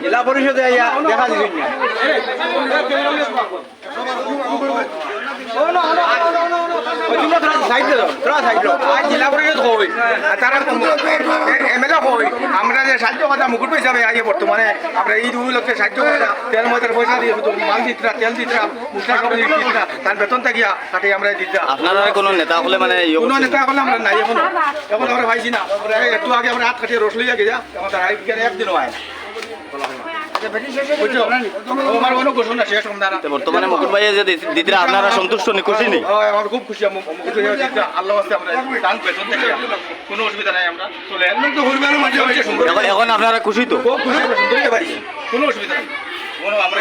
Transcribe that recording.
জেলা পরিষদে দেখা দিবেন জেলা পরিষদ হই তারা এমএলএ হই আমরা যে সাহায্য কথা মুকুট হিসাবে আগে বর্তমানে আমরা এই উপলক্ষে সাহায্য কথা তেল ময়দার পয়সা দিয়ে মাল দিতরা তেল দিতরা মুসলা সবজি দিতরা তার বেতন থাকিয়া কাটে আমরা দিতরা। আপনারা কোনো নেতা হলে মানে কোনো নেতা হলে আমরা নাই এখন এখন আমরা পাইছি না একটু আগে আমরা হাত কাটিয়ে রস লইয়া গেছা আমাদের একদিনও হয় না বর্তমানে মুকুট ভাই যে দিদিরা আপনারা সন্তুষ্ট নি খুশি নি? আমার খুব খুশি আল্লাহ আমরা বেতন থেকে কোনো অসুবিধা নাই আমরা চলে এখন আপনারা খুশি তো? খুব খুশি কোনো অসুবিধা নেই আমরা